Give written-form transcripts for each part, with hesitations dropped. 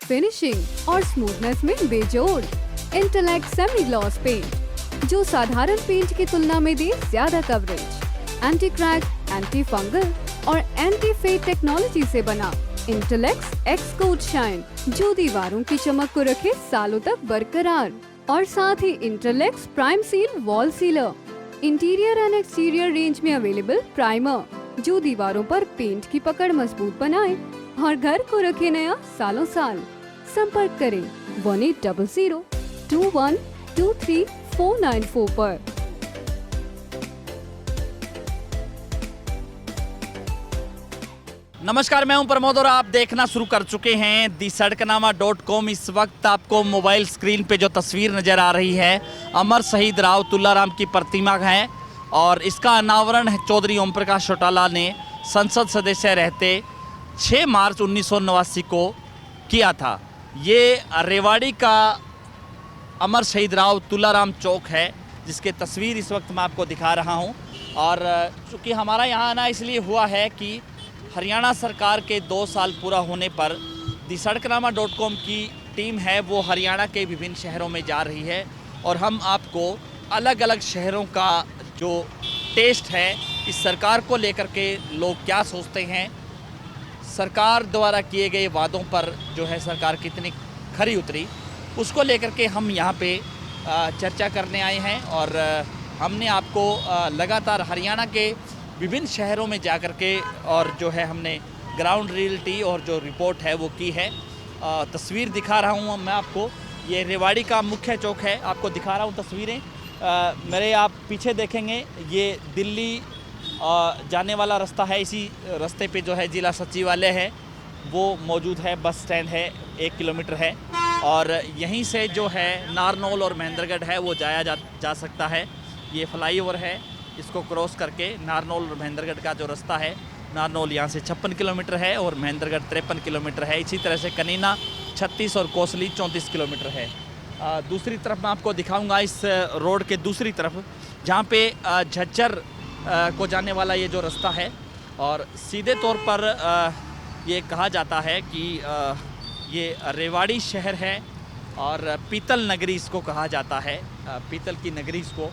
Finishing और smoothness में बेजोड़। इंटेलेक्ट सेमी ग्लॉस पेंट जो साधारण पेंट की तुलना में दे ज्यादा coverage. Anti crack, anti fungal और एंटी फेड टेक्नोलॉजी से बना इंटेलेक्ट एक्स कोट शाइन जो दीवारों की चमक को रखे सालों तक बरकरार। और साथ ही intellect prime seal wall sealer, interior and exterior range में अवेलेबल प्राइमर जो दीवारों पर पेंट की पकड़ मजबूत बनाए और घर को रखे नया सालों साल। संपर्क करें 1800-2123-494 पर। नमस्कार, मैं हूं प्रमोद और आप देखना शुरू कर चुके हैं thesadkanaama.com। इस वक्त आपको मोबाइल स्क्रीन पे जो तस्वीर नज़र आ रही है अमर शहीद राव तुलाराम की प्रतिमा है और इसका अनावरण चौधरी ओम प्रकाश चौटाला ने संसद सदस्य रहते 6 मार्च 1989 को किया था। ये रेवाड़ी का अमर शहीद राव तुलाराम चौक है जिसके तस्वीर इस वक्त मैं आपको दिखा रहा हूँ। और चूँकि हमारा यहाँ आना इसलिए हुआ है कि हरियाणा सरकार के 2 साल पूरा होने पर thesadkanaama.com की टीम है वो हरियाणा के विभिन्न शहरों में जा रही है और हम आपको अलग अलग शहरों का जो टेस्ट है इस सरकार को लेकर के लोग क्या सोचते हैं, सरकार द्वारा किए गए वादों पर जो है सरकार कितनी खरी उतरी, उसको लेकर के हम यहाँ पे चर्चा करने आए हैं। और हमने आपको लगातार हरियाणा के विभिन्न शहरों में जा कर के और जो है हमने ग्राउंड रियलिटी और जो रिपोर्ट है वो की है। तस्वीर दिखा रहा हूँ मैं आपको, ये रेवाड़ी का मुख्य चौक है, आपको दिखा रहा हूँ तस्वीरें। मेरे आप पीछे देखेंगे ये दिल्ली जाने वाला रास्ता है। इसी रास्ते पे जो है जिला सचिवालय है वो मौजूद है, बस स्टैंड है, 1 किलोमीटर है। और यहीं से जो है नारनौल और महेंद्रगढ़ है वो जा सकता है। ये फ्लाईओवर है, इसको क्रॉस करके नारनौल और महेंद्रगढ़ का जो रास्ता है, नारनौल यहाँ से 56 किलोमीटर है और महेंद्रगढ़ 53 किलोमीटर है। इसी तरह से कनीना 36 और कोसली 34 किलोमीटर है। दूसरी तरफ मैं आपको दिखाऊंगा इस रोड के दूसरी तरफ जहाँ पे झज्जर को जाने वाला ये जो रास्ता है। और सीधे तौर पर ये कहा जाता है कि ये रेवाड़ी शहर है और पीतल नगरी इसको कहा जाता है, पीतल की नगरी इसको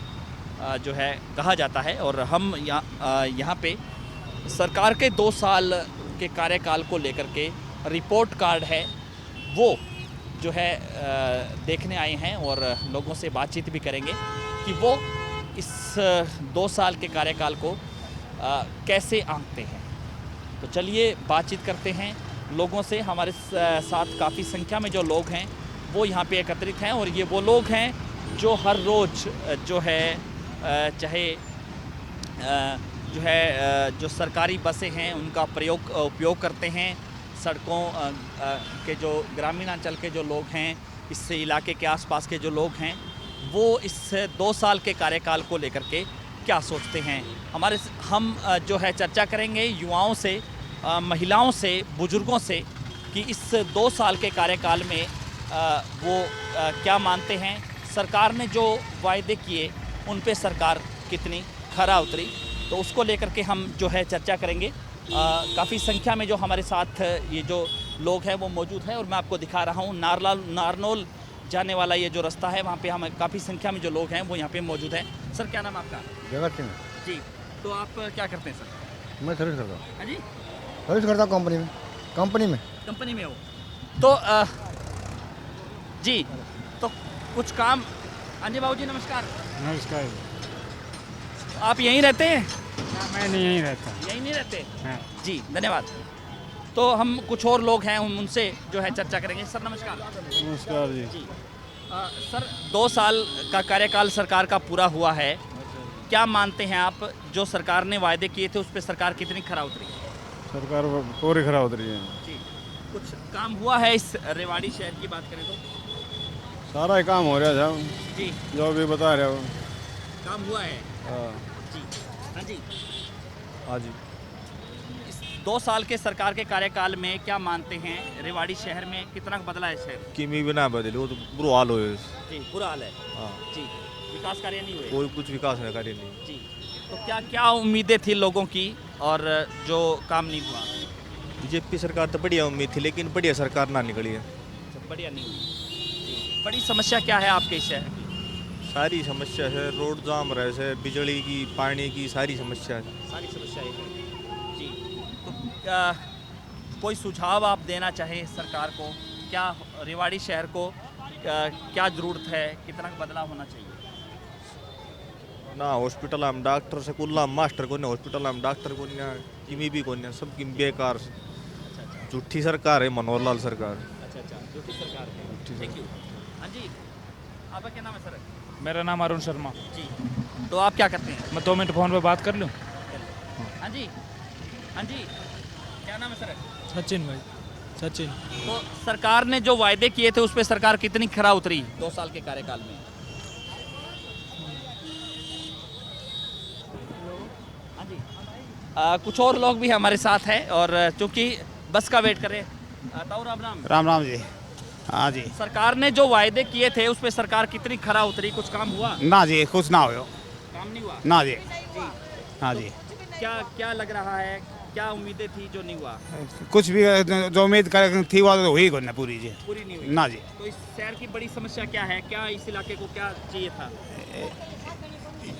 जो है कहा जाता है। और हम यहाँ पे सरकार के 2 साल के कार्यकाल को लेकर के रिपोर्ट कार्ड है वो जो है देखने आए हैं और लोगों से बातचीत भी करेंगे कि वो इस 2 साल के कार्यकाल को कैसे आंकते हैं। तो चलिए बातचीत करते हैं लोगों से। हमारे साथ काफ़ी संख्या में जो लोग हैं वो यहाँ पे एकत्रित हैं और ये वो लोग हैं जो हर रोज़ जो है चाहे जो है जो सरकारी बसें हैं उनका उपयोग करते हैं। सड़कों के जो ग्रामीणांचल के जो लोग हैं, इस इलाके के आसपास के जो लोग हैं वो इस 2 साल के कार्यकाल को लेकर के क्या सोचते हैं। हम जो है चर्चा करेंगे युवाओं से, महिलाओं से, बुजुर्गों से कि इस 2 साल के कार्यकाल में वो क्या मानते हैं, सरकार ने जो वायदे किए उन पे सरकार कितनी खरा उतरी, तो उसको लेकर के हम जो है चर्चा करेंगे। काफ़ी संख्या में जो हमारे साथ ये जो लोग हैं वो मौजूद हैं और मैं आपको दिखा रहा हूँ नारनौल जाने वाला ये जो रास्ता है वहाँ पे हम काफ़ी संख्या में जो लोग हैं वो यहाँ पे मौजूद हैं। सर क्या नाम आपका? जगत सिंह जी। तो आप क्या करते हैं सर? मैं सर्विस करता हूँ। हाँ जी, सर्विस करता हूँ कंपनी में हो तो जी, तो कुछ काम। हाँ जी बाबू जी नमस्कार। नमस्कार। आप यहीं रहते हैं? मैं नहीं रहता। यहीं नहीं रहते? हाँ। जी धन्यवाद। तो हम कुछ और लोग हैं हम उनसे जो है चर्चा करेंगे। सर नमस्कार। नमस्कार जी। जी सर 2 साल का कार्यकाल सरकार का पूरा हुआ है, क्या मानते हैं आप जो सरकार ने वायदे किए थे उस पर सरकार कितनी खरा उतरी? सरकार पूरी खराब उतरी है जी। कुछ काम हुआ है इस रेवाड़ी शहर की बात करें तो? सारा ही काम हो रहा था जी, जो भी बता रहे हो। काम हुआ है। हाँ जी। हाँ जी। हाँ जी। इस 2 साल के सरकार के कार्यकाल में क्या मानते हैं रेवाड़ी शहर में कितना बदला है शहर? किमी बिना बदले वो तो बुरा हाल हो जी, बुरा हाल है। हाँ जी, विकास कार्य नहीं हुए। कोई कुछ विकास नहीं कार्य नहीं। जी, तो क्या क्या उम्मीदें थी लोगों की और जो काम नहीं हुआ? बीजेपी सरकार तो बढ़िया उम्मीद थी लेकिन बढ़िया सरकार ना निकली है। बढ़िया नहीं हुई जी। बड़ी समस्या क्या है आपके इस शहर की? सारी समस्या है, रोड जाम रहे से, बिजली की, पानी की सारी समस्या है। सारी समस्याएं हैं जी। तो कोई सुझाव आप देना चाहें सरकार को? क्या रेवाड़ी शहर को क्या ज़रूरत है, कितना बदलाव होना चाहिए? ना हॉस्पिटल हम डॉक्टर से कुल्ला मास्टर को हॉस्पिटल हम डॉक्टर को किमी भी को सब की बेकार झूठी सरकार है, मनोहर लाल सरकार। अच्छा अच्छा, झूठी सरकार है। Thank you. हाँ जी, आपका क्या नाम है सर? मेरा नाम अरुण शर्मा। जी, तो आप क्या करते हैं? मैं 2 मिनट फ़ोन पे बात कर लूँ? हाँ जी, हाँ जी, क्या नाम है सर? सचिन भाई, सचिन। तो सरकार ने जो वायदे किए थे उस पर सरकार कितनी खरा उतरी 2 साल के कार्यकाल में? हाँ जी, कुछ और लोग भी हमारे साथ हैं और चूंकि बस का वेट कर रहे हैं। ताऊ राम राम। राम राम जी। हाँ जी। सरकार ने जो वायदे किए थे उस पर सरकार कितनी खरा उतरी? कुछ काम हुआ? ना जी, कुछ ना हो। काम नहीं हुआ ना जी। जी। हाँ जी। क्या क्या लग रहा है, क्या उम्मीदें थी जो नहीं हुआ? कुछ भी जो उम्मीद कर थी वो तो हुई ना पूरी जी। पूरी नहीं हुई ना जी। तो इस शहर की बड़ी समस्या क्या है? क्या इस इलाके को क्या चाहिए था?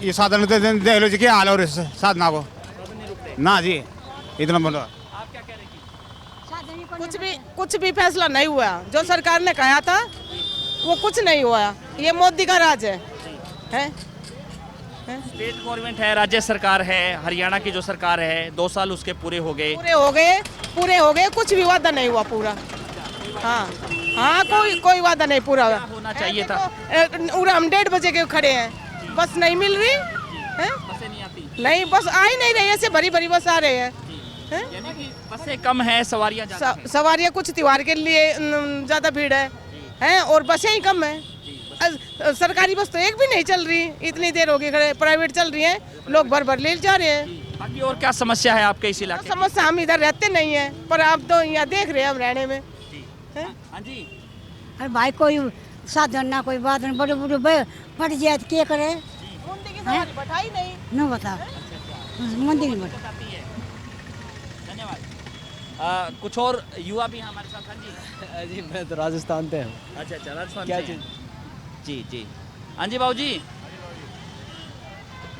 ये साधन तो देख लो जी, क्या हाल हो रहा है साधना को। साधन नहीं रुकते। ना जी, इतना बोलो। आप क्या कह रहे थी? कुछ भी फैसला नहीं हुआ। जो सरकार ने कहा था वो कुछ नहीं हुआ। ये मोदी का राज है? स्टेट गवर्नमेंट है, राज्य सरकार है, हरियाणा की जो सरकार है 2 साल उसके पूरे हो गए। पूरे हो गए, कुछ भी वादा नहीं हुआ पूरा। हाँ हाँ, कोई वादा नहीं पूरा हुआ। होना चाहिए था। हम 1:30 बजे के खड़े हैं, बस नहीं मिल रही है। बसें नहीं आती। नहीं, बस आ ही नहीं रही, ऐसे भरी भरी बस आ रहे हैं। यानी कि बसें कम है, सवारियां ज्यादा हैं। सवारियाँ कुछ त्योहार के लिए ज्यादा भीड़ है और बसें ही कम है। सरकारी बस तो एक भी नहीं चल रही, इतनी देर हो गई खड़े। प्राइवेट चल रही है, लोग भर ले जा रहे हैं। बाकी और क्या समस्या है आपके इस इलाके? समस्या हम इधर रहते नहीं है, पर आप तो यहाँ देख रहे हैं हम रहने में। हाँ जी, अरे भाई कोई साधन ना, कोई बात नहीं, बड़े बड़े बढ़ जाए तो क्या करे? बता ही नहीं। न बता, मंदिर नहीं बता। धन्यवाद। कुछ और युवा भी हैं हमारे साथ। हाँ जी। जी, मैं तो राजस्थान से हूँ। अच्छा अच्छा, राजस्थान क्या से चीज़? हैं। जी जी। हाँ जी बाबू जी,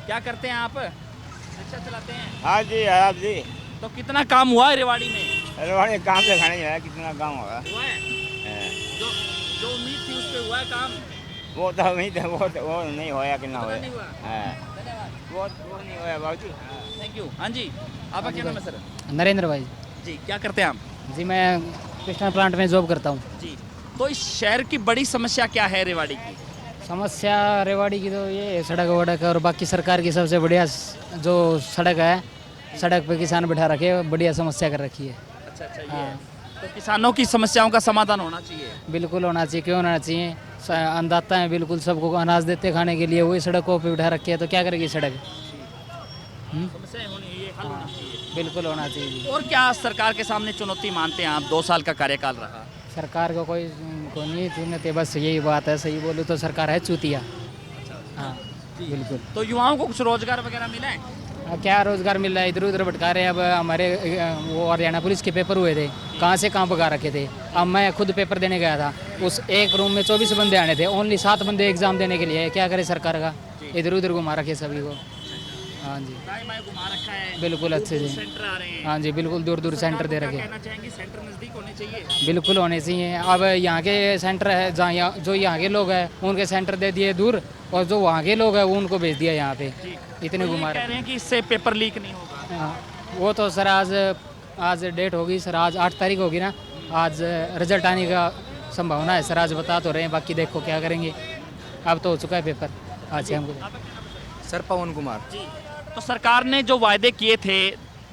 क्या करते हैं आप? रिक्शा चलाते हैं? हाँ जी, आप जी। तो कितना काम हुआ है रेवाड़ी में? अरे काम से खाने है, कितना काम होगा? हुआ है? जो जो उम्मीद थी उस पे हुआ है काम? वो तो उम्मीद है, वो नहीं होया कि ना पता होया। नहीं हुआ। हाँ। धन्यवाद। वो नहीं होया बाबू जी। Thank you. हाँ जी, आपका क्या नाम है सर? नरेंद्र भाई जी, क्या करते हैं आप? जी, मैं पिस्टन प्लांट में जॉब करता हूँ। जी, तो इस शहर की बड़ी समस्या क्या है रेवाड़ी की? समस्या रेवाड़ी की तो ये है, सड़क वड़क और बाकी सरकार की सबसे बढ़िया जो सड़क है, सड़क पे किसान बिठा रखे, बढ़िया समस्या कर रखी है। अच्छा अच्छा, ये है। तो किसानों की समस्याओं का समाधान होना चाहिए। बिल्कुल होना चाहिए, क्यों होना चाहिए? अन्नदाता है, बिल्कुल सबको अनाज देते खाने के लिए, वही सड़कों पे बिठा रखी है, तो क्या करेगी सड़क? समस्याएं होनी, ये हल होना चाहिए। बिल्कुल होना चाहिए जी। और क्या सरकार के सामने चुनौती मानते हैं आप? 2 साल का कार्यकाल रहा। सरकार को कोई नहीं चुनते, बस यही बात है। सही बोलूँ तो सरकार है चूतिया। हाँ बिल्कुल। तो युवाओं को कुछ रोजगार वगैरह मिला है? क्या रोजगार मिल रहा है? इधर उधर भटका रहे हैं। अब हमारे वो हरियाणा पुलिस के पेपर हुए थे, कहाँ से कहाँ भगा रखे थे। अब मैं खुद पेपर देने गया था, उस एक रूम में 24 बंदे आने थे, ओनली 7 बंदे एग्जाम देने के लिए। क्या करे सरकार का? इधर उधर घुमा रखे सभी को। हाँ जी, घुमा रखा है। बिल्कुल अच्छे से। सेंटर आ रहे हैं। हाँ जी, बिल्कुल दूर दूर सेंटर दे रखे। कहना चाहेंगे सेंटर नजदीक होने चाहिए? बिल्कुल होने चाहिए। अब यहाँ के सेंटर है, जहाँ जो यहाँ के लोग हैं उनके सेंटर दे दिए दूर, और जो वहाँ के लोग हैं वो उनको भेज दिया यहाँ पे। इतने घुमा कह रहे हैं कि इससे पेपर लीक नहीं होगा। हाँ, वो तो सर आज डेट होगी सर, आज 8 तारीख होगी ना, आज रिजल्ट आने का संभावना है सर। आज बता तो रहे हैं, बाकी देखो क्या करेंगे। अब तो हो चुका है पेपर आज से हमको। सर पवन कुमार जी, तो सरकार ने जो वायदे किए थे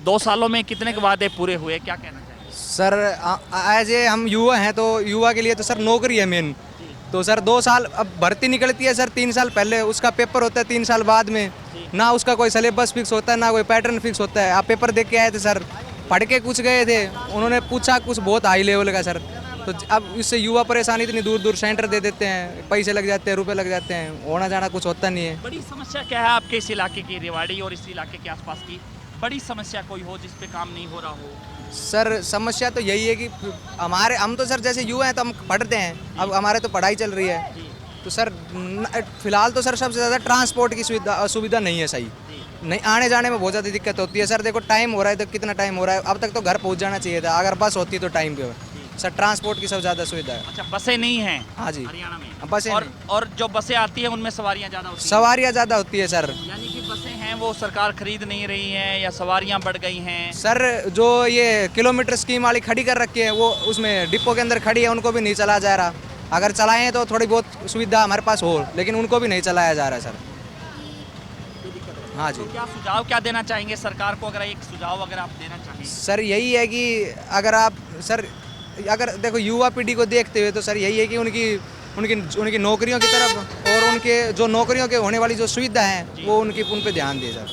2 सालों में कितने के वादे पूरे हुए, क्या कहना चाहिए? सर एज ए हम युवा हैं तो युवा के लिए तो सर नौकरी है मेन। तो सर 2 साल अब भर्ती निकलती है सर 3 साल पहले, उसका पेपर होता है 3 साल बाद में। ना उसका कोई सिलेबस फिक्स होता है, ना कोई पैटर्न फिक्स होता है। आप पेपर देख के आए थे सर, पढ़ के कुछ गए थे, उन्होंने पूछा कुछ बहुत हाई लेवल का सर। तो अब इससे युवा परेशानी, इतनी दूर दूर सेंटर दे देते हैं, पैसे लग जाते हैं, रुपए लग जाते हैं, होना जाना कुछ होता नहीं है। बड़ी समस्या क्या है आपके इस इलाके की, रेवाड़ी और इस इलाके के आसपास की? बड़ी समस्या कोई हो जिस पे काम नहीं हो रहा हो? सर समस्या तो यही है कि हम तो सर जैसे युवा हैं तो हम पढ़ते हैं, अब हमारे तो पढ़ाई चल रही है, तो सर फिलहाल तो सर सबसे ज़्यादा ट्रांसपोर्ट की सुविधा नहीं है सही, नहीं आने जाने में बहुत ज़्यादा दिक्कत होती है सर। देखो टाइम हो रहा है तो कितना टाइम हो रहा है, अब तक तो घर पहुंच जाना चाहिए था, अगर बस होती तो टाइम पे। सर ट्रांसपोर्ट की सबसे ज़्यादा सुविधा है। अच्छा, बसें नहीं हैं हाँ जी, हरियाणा में? बसें और जो बसें आती हैं उनमें सवारियां ज़्यादा होती हैं? सवारियाँ ज़्यादा होती है सर। यानी कि बसें हैं वो सरकार खरीद नहीं रही हैं या सवारियां बढ़ गई हैं? सर जो ये किलोमीटर स्कीम वाली खड़ी कर रखी है वो उसमें डिपो के अंदर खड़ी है, उनको भी नहीं चलाया जा रहा। अगर चलाएं तो थोड़ी बहुत सुविधा हमारे पास हो, लेकिन उनको भी नहीं चलाया जा रहा है सर। हाँ जी। तो क्या सुझाव क्या देना चाहेंगे सरकार को, अगर एक सुझाव अगर आप देना चाहें? सर यही है कि अगर देखो युवा पीढ़ी को देखते हुए तो सर यही है कि उनकी नौकरियों की तरफ और उनके जो नौकरियों के होने वाली जो सुविधा है वो उन पे ध्यान दिए सर।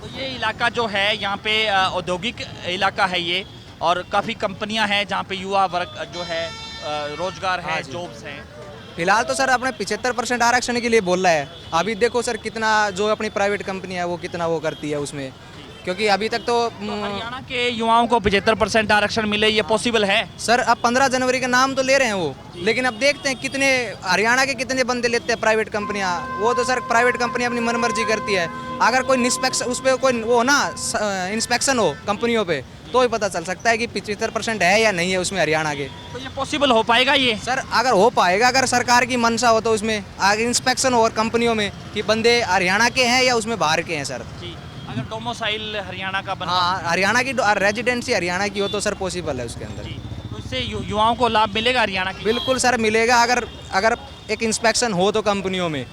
तो ये इलाका जो है यहाँ पे औद्योगिक इलाका है ये, और काफ़ी कंपनियाँ हैं जहाँ पे युवा वर्ग जो है रोजगार है, जॉब्स हैं। फिलहाल तो सर अपने 75% आरक्षण के लिए बोल रहा है। अभी देखो सर कितना जो अपनी प्राइवेट कंपनी है वो कितना वो करती है उसमें, क्योंकि अभी तक तो हरियाणा के युवाओं को 75% आरक्षण मिले, ये पॉसिबल है? सर अब 15 जनवरी का नाम तो ले रहे हैं वो, लेकिन अब देखते हैं कितने हरियाणा के कितने बंदे लेते हैं प्राइवेट कंपनियां। वो तो सर प्राइवेट कंपनी अपनी मनमर्जी करती है, अगर कोई निष्पक्ष उस पर कोई वो ना इंस्पेक्शन हो कंपनियों पे तो ही पता चल सकता है कि 75% है या नहीं है उसमें हरियाणा के। तो ये पॉसिबल हो पाएगा ये? सर अगर हो पाएगा, अगर सरकार की मंशा हो तो उसमें आगे इंस्पेक्शन हो और कंपनियों में कि बंदे हरियाणा के हैं या उसमें बाहर के हैं सर। अगर डोमिसाइल हरियाणा का बना, हाँ हरियाणा की रेजिडेंसी हरियाणा की हो तो सर पॉसिबल है उसके अंदर। तो इससे युवाओं को लाभ मिलेगा हरियाणा की? बिल्कुल सर मिलेगा, अगर एक इंस्पेक्शन हो तो कंपनियों में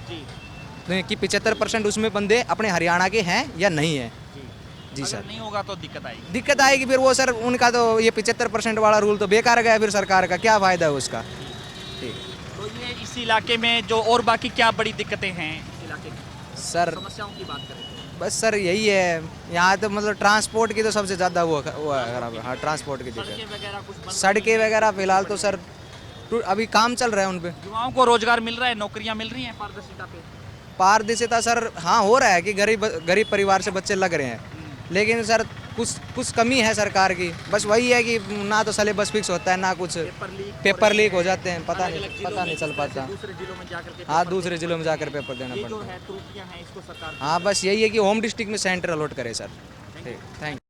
कि 75% उसमें बंदे अपने हरियाणा के हैं या नहीं है। जी सर। नहीं होगा तो दिक्कत आएगी फिर वो सर उनका तो ये 75% वाला रूल तो बेकार गया, फिर सरकार का क्या फ़ायदा है उसका। ठीक। तो ये इस इलाके में जो और बाकी क्या बड़ी दिक्कतें हैं इस इलाके की, सर समस्याओं की बात करें? बस सर यही है यहाँ तो मतलब ट्रांसपोर्ट की तो सबसे ज़्यादा वो खराब है। हाँ ट्रांसपोर्ट की दिक्कत। सड़कें वगैरह फिलहाल तो सर अभी काम चल रहा है उन पर। युवाओं को रोजगार मिल रहा है, नौकरियाँ मिल रही हैं पारदर्शिता पे? पारदर्शिता सर हाँ हो रहा है कि गरीब परिवार से बच्चे लग रहे हैं, लेकिन सर कुछ कमी है सरकार की। बस वही है कि ना तो सिलेबस फिक्स होता है, ना कुछ पेपर लीक हो जाते हैं, पता नहीं चल पाता। हाँ दूसरे जिलों में जाकर पेपर देना पड़ता है। हाँ बस यही है कि होम डिस्ट्रिक्ट में सेंटर अलॉट करे सर। ठीक, थैंक यू।